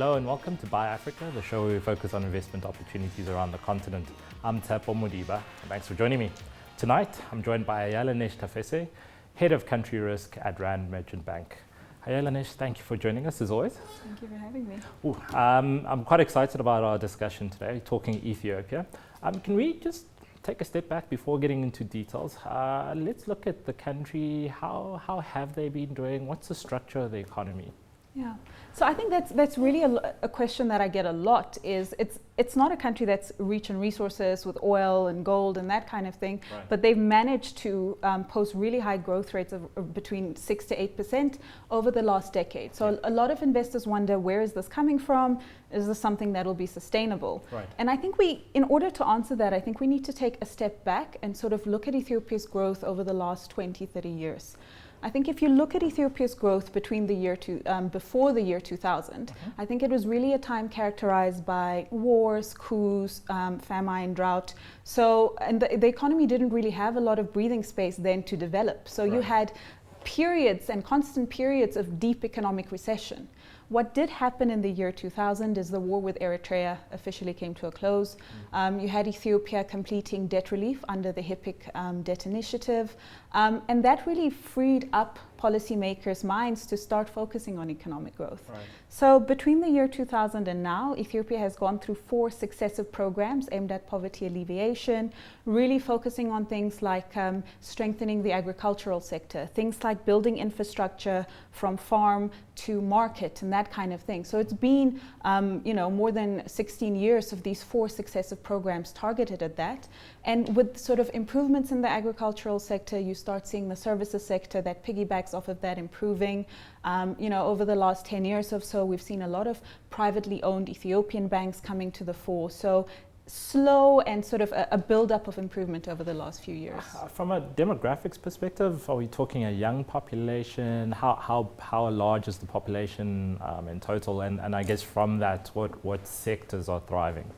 Hello and welcome to Buy Africa, the show where we focus on investment opportunities around the continent. I'm Tsepo Modiba, and thanks for joining me. Tonight, I'm joined by Ayalanesh Tafese, Head of Country Risk at Rand Merchant Bank. Ayalanesh, thank you for joining us as always. Thank you for having me. I'm quite excited about our discussion today, talking Ethiopia. Can we just take a step back before getting into details? Let's look at the country. How have they been doing? What's the structure of the economy? Yeah, so I think that's really a question that I get a lot. Is it's not a country that's rich in resources with oil and gold and that kind of thing, right. But they've managed to post really high growth rates of between 6 to 8% over the last decade. So a lot of investors wonder, where is this coming from? Is this something that will be sustainable? Right. And I think in order to answer that, I think we need to take a step back and sort of look at Ethiopia's growth over the last 20, 30 years. I think if you look at Ethiopia's growth between the year before the year 2000, I think it was really a time characterized by wars, coups, famine, drought. So, and the economy didn't really have a lot of breathing space then to develop. So you had periods and constant periods of deep economic recession. What did happen in the year 2000 is the war with Eritrea officially came to a close. You had Ethiopia completing debt relief under the HIPC debt initiative. And that really freed up policymakers' minds to start focusing on economic growth. Right. So between the year 2000 and now, Ethiopia has gone through 4 successive programs aimed at poverty alleviation, really focusing on things like strengthening the agricultural sector, things like building infrastructure from farm to market and that kind of thing. So it's been more than 16 years of these 4 successive programs targeted at that. And with sort of improvements in the agricultural sector, you start seeing the services sector that piggybacks off of that improving. Over the last 10 years or so, we've seen a lot of privately owned Ethiopian banks coming to the fore. So slow and sort of a build-up of improvement over the last few years. From a demographics perspective, are we talking a young population? How large is the population in total? And I guess from that, what sectors are thriving?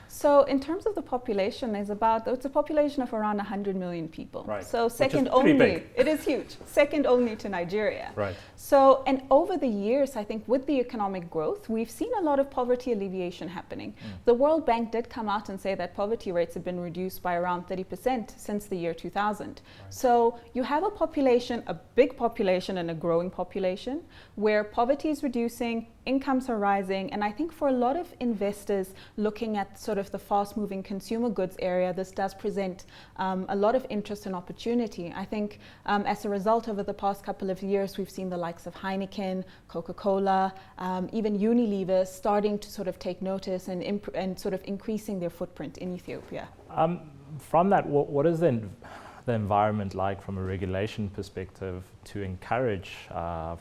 So in terms of the population, it's a population of around 100 million people. Right. So second only, big. It is huge, second only to Nigeria. Right. So, and over the years, I think with the economic growth, we've seen a lot of poverty alleviation happening. The World Bank did come out and say that poverty rates have been reduced by around 30% since the year 2000. Right. So you have a population, a big population and a growing population where poverty is reducing, incomes are rising, and I think for a lot of investors looking at sort of the fast-moving consumer goods area, this does present a lot of interest and opportunity. I think as a result, over the past couple of years, we've seen the likes of Heineken, Coca-Cola, even Unilever starting to sort of take notice and sort of increasing their footprint in Ethiopia. From that, what is then the environment like from a regulation perspective to encourage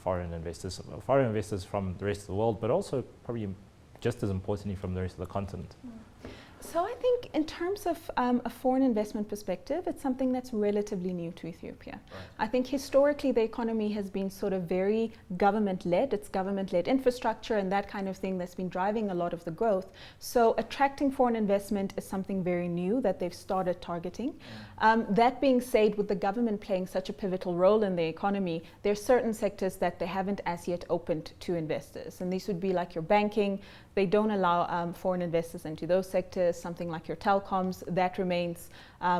foreign investors from the rest of the world, but also probably just as importantly from the rest of the continent? So I think in terms of a foreign investment perspective, it's something that's relatively new to Ethiopia. Right. I think historically the economy has been sort of very government-led. It's government-led infrastructure and that kind of thing that's been driving a lot of the growth. So attracting foreign investment is something very new that they've started targeting. That being said, with the government playing such a pivotal role in the economy, there are certain sectors that they haven't as yet opened to investors. And these would be like your banking. They don't allow foreign investors into those sectors. Something like your telecoms, that remains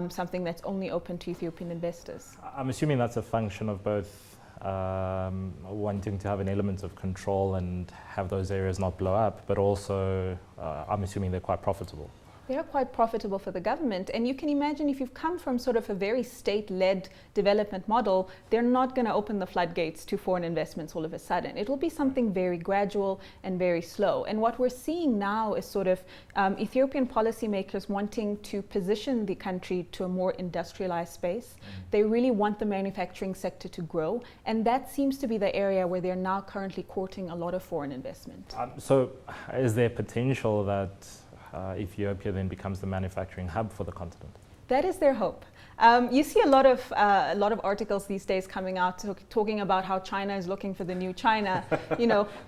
something that's only open to Ethiopian investors. I'm assuming that's a function of both wanting to have an element of control and have those areas not blow up, but also I'm assuming they're quite profitable. They are quite profitable for the government, and you can imagine if you've come from sort of a very state-led development model, they're not going to open the floodgates to foreign investments all of a sudden. It will be something very gradual and very slow. And what we're seeing now is sort of Ethiopian policymakers wanting to position the country to a more industrialized space. They really want the manufacturing sector to grow, and that seems to be the area where they're now currently courting a lot of foreign investment. So is there potential that Ethiopia then becomes the manufacturing hub for the continent? That is their hope. You see a lot of articles these days coming out talking about how China is looking for the new China.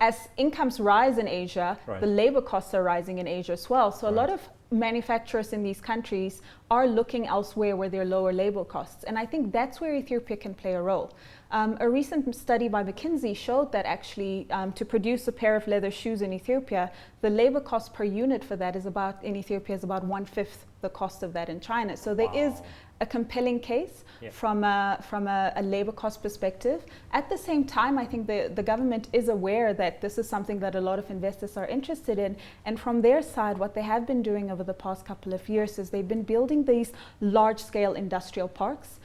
As incomes rise in Asia, right. The labor costs are rising in Asia as well. So a lot of manufacturers in these countries are looking elsewhere where there are lower labor costs. And I think that's where Ethiopia can play a role. A recent study by McKinsey showed that actually to produce a pair of leather shoes in Ethiopia, the labor cost per unit for that in Ethiopia is about 1/5 the cost of that in China. So there is a compelling case from a labor cost perspective. At the same time, I think the government is aware that this is something that a lot of investors are interested in. And from their side, what they have been doing over the past couple of years is they've been building these large-scale industrial parks.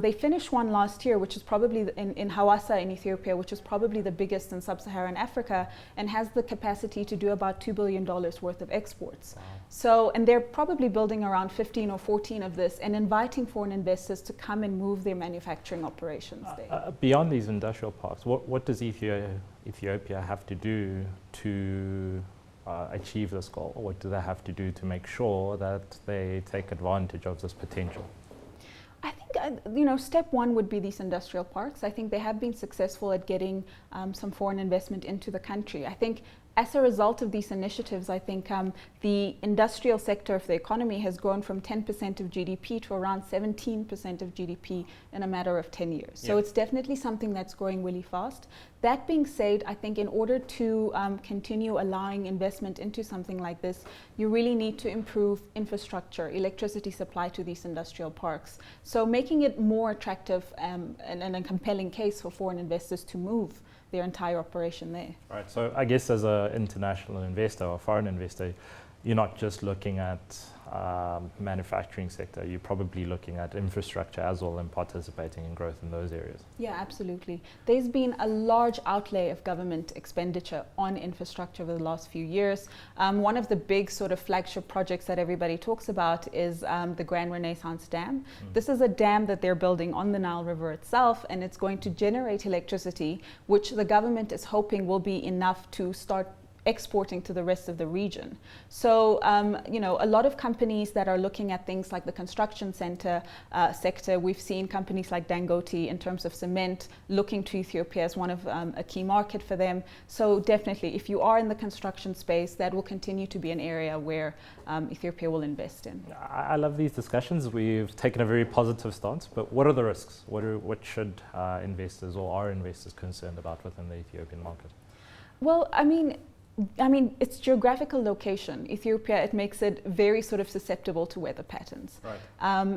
They finished one last year, which is probably in Hawassa in Ethiopia, which is probably the biggest in sub-Saharan Africa, and has the capacity to do about $2 billion worth of exports. Wow. So, and they're probably building around 15 or 14 of this and inviting foreign investors to come and move their manufacturing operations there. Beyond these industrial parks, what does Ethiopia have to do to achieve this goal? What do they have to do to make sure that they take advantage of this potential? I think, step one would be these industrial parks. I think they have been successful at getting some foreign investment into the country. I think as a result of these initiatives, I think the industrial sector of the economy has grown from 10% of GDP to around 17% of GDP in a matter of 10 years. So it's definitely something that's growing really fast. That being said, I think in order to continue allowing investment into something like this, you really need to improve infrastructure, electricity supply to these industrial parks. So making it more attractive and a compelling case for foreign investors to move their entire operation there. Right, so I guess as an international investor or foreign investor, you're not just looking at manufacturing sector, you're probably looking at infrastructure as well and participating in growth in those areas. Yeah, absolutely. There's been a large outlay of government expenditure on infrastructure over the last few years. One of the big sort of flagship projects that everybody talks about is the Grand Renaissance Dam. This is a dam that they're building on the Nile River itself, and it's going to generate electricity, which the government is hoping will be enough to start exporting to the rest of the region. So, a lot of companies that are looking at things like the construction sector, we've seen companies like Dangote in terms of cement looking to Ethiopia as one of a key market for them. So definitely, if you are in the construction space, that will continue to be an area where Ethiopia will invest in. I love these discussions. We've taken a very positive stance, but what are the risks? What should investors or are investors concerned about within the Ethiopian market? Well, I mean, its geographical location, Ethiopia, it makes it very sort of susceptible to weather patterns. Right.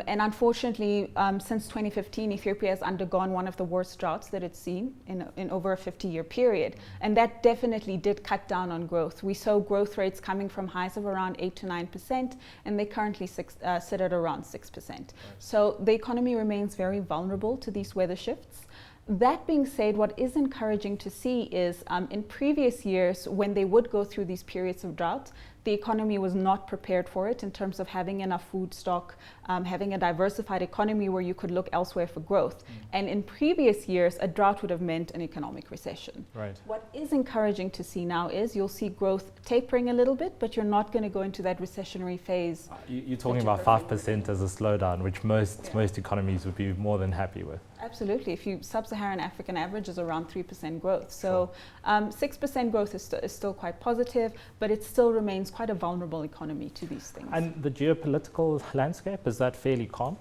And unfortunately, since 2015, Ethiopia has undergone one of the worst droughts that it's seen in over a 50-year period. And that definitely did cut down on growth. We saw growth rates coming from highs of around 8 to 9%, and they currently sit at around 6%. Right. So the economy remains very vulnerable to these weather shifts. That being said, what is encouraging to see is in previous years, when they would go through these periods of drought, the economy was not prepared for it in terms of having enough food stock, having a diversified economy where you could look elsewhere for growth. And in previous years, a drought would have meant an economic recession. Right. What is encouraging to see now is you'll see growth tapering a little bit, but you're not going to go into that recessionary phase. You're talking about 5% as a slowdown, which most economies would be more than happy with. Absolutely. If you sub-Saharan African average is around 3% growth. So 6% growth is still quite positive, but it still remains quite a vulnerable economy to these things. And the geopolitical landscape, is that fairly calm?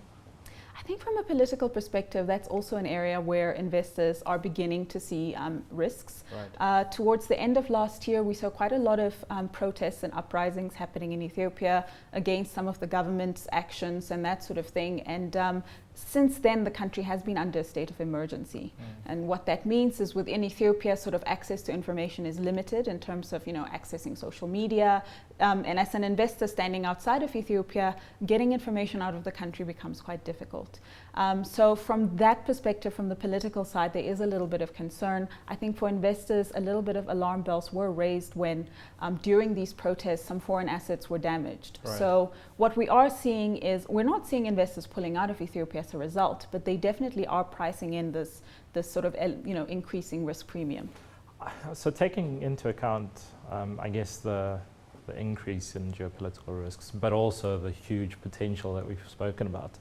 I think from a political perspective, that's also an area where investors are beginning to see risks. Right. Towards the end of last year, we saw quite a lot of protests and uprisings happening in Ethiopia against some of the government's actions and that sort of thing. And since then, the country has been under a state of emergency. And what that means is within Ethiopia, sort of access to information is limited in terms of, accessing social media. And as an investor standing outside of Ethiopia, getting information out of the country becomes quite difficult. So from that perspective, from the political side, there is a little bit of concern. I think for investors, a little bit of alarm bells were raised when during these protests, some foreign assets were damaged. Right. So what we are seeing is, we're not seeing investors pulling out of Ethiopia as a result, but they definitely are pricing in this sort of increasing risk premium. So taking into account, I guess the increase in geopolitical risks, but also the huge potential that we've spoken about,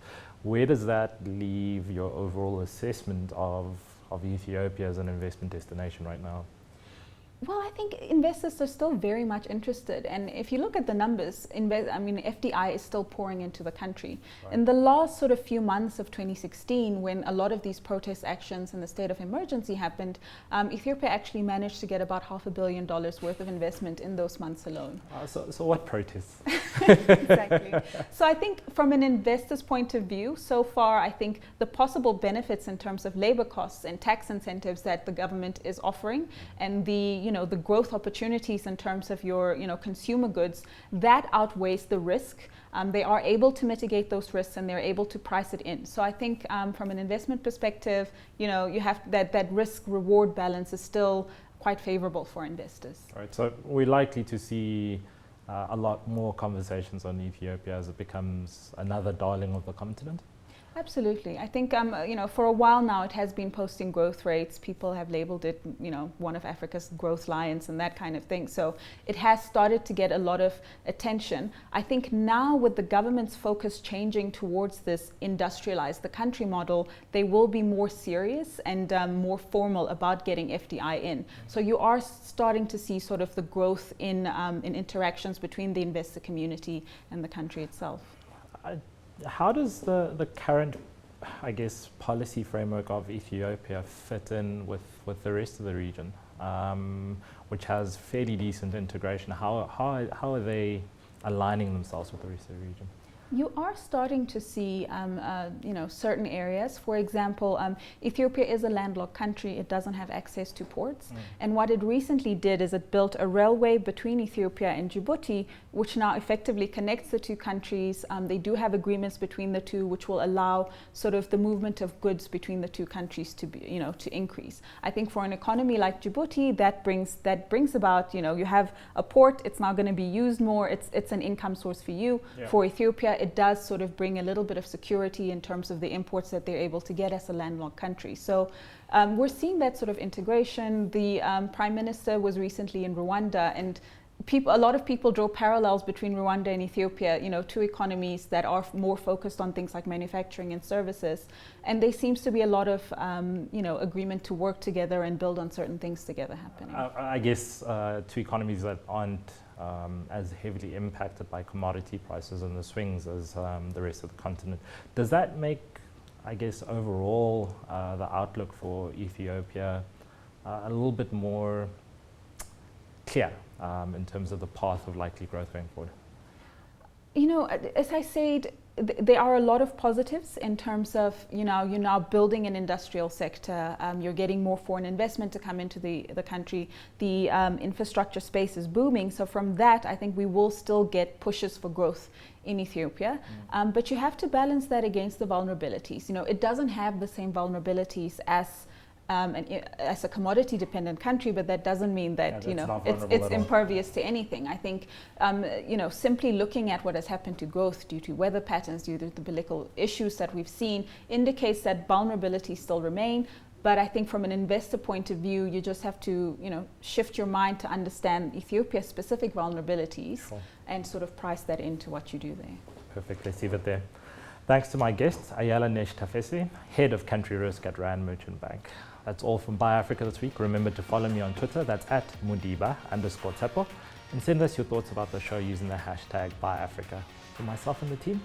where does that leave your overall assessment of Ethiopia as an investment destination right now? Well, I think investors are still very much interested, and if you look at the numbers, FDI is still pouring into the country. Right. In the last sort of few months of 2016, when a lot of these protest actions and the state of emergency happened, Ethiopia actually managed to get about $500 million worth of investment in those months alone. So what protests? Exactly. So I think from an investor's point of view, so far, I think the possible benefits in terms of labor costs and tax incentives that the government is offering, and the growth opportunities in terms of your consumer goods, that outweighs the risk. They are able to mitigate those risks, and they're able to price it in. So I think from an investment perspective, you have that risk reward balance is still quite favorable for investors. Right. So we're likely to see a lot more conversations on Ethiopia as it becomes another darling of the continent. Absolutely. I think, for a while now it has been posting growth rates. People have labeled it, one of Africa's growth lions and that kind of thing. So it has started to get a lot of attention. I think now with the government's focus changing towards this industrialize the country model, they will be more serious and more formal about getting FDI in. So you are starting to see sort of the growth in interactions between the investor community and the country itself. How does the current, policy framework of Ethiopia fit in with the rest of the region, which has fairly decent integration? How are they aligning themselves with the rest of the region? You are starting to see, certain areas. For example, Ethiopia is a landlocked country. It doesn't have access to ports. And what it recently did is it built a railway between Ethiopia and Djibouti, which now effectively connects the two countries. They do have agreements between the two, which will allow sort of the movement of goods between the two countries to be, to increase. I think for an economy like Djibouti, that brings about, you have a port. It's now going to be used more. It's an income source for you. Yeah. For Ethiopia, it does sort of bring a little bit of security in terms of the imports that they're able to get as a landlocked country. So we're seeing that sort of integration. The Prime Minister was recently in Rwanda, and a lot of people draw parallels between Rwanda and Ethiopia, two economies that are more focused on things like manufacturing and services. And there seems to be a lot of, agreement to work together and build on certain things together happening. I guess two economies that aren't as heavily impacted by commodity prices and the swings as the rest of the continent. Does that make, overall the outlook for Ethiopia a little bit more clear in terms of the path of likely growth going forward? As I said, there are a lot of positives in terms of, you're now building an industrial sector, you're getting more foreign investment to come into the country, the infrastructure space is booming. So from that, I think we will still get pushes for growth in Ethiopia. But you have to balance that against the vulnerabilities. It doesn't have the same vulnerabilities as a commodity dependent country, but that doesn't mean that it's impervious to anything. I think simply looking at what has happened to growth due to weather patterns, due to the political issues that we've seen, indicates that vulnerabilities still remain. But I think from an investor point of view, you just have to shift your mind to understand Ethiopia's specific vulnerabilities. Sure. And sort of price that into what you do there. Perfect. Let's leave it there. Thanks to my guest, Ayala Nesh-Tafese, Head of Country Risk at Rand Merchant Bank. That's all from Buy Africa this week. Remember to follow me on Twitter. That's @Mudiba_Tepo. And send us your thoughts about the show using the hashtag BuyAfrica. For myself and the team,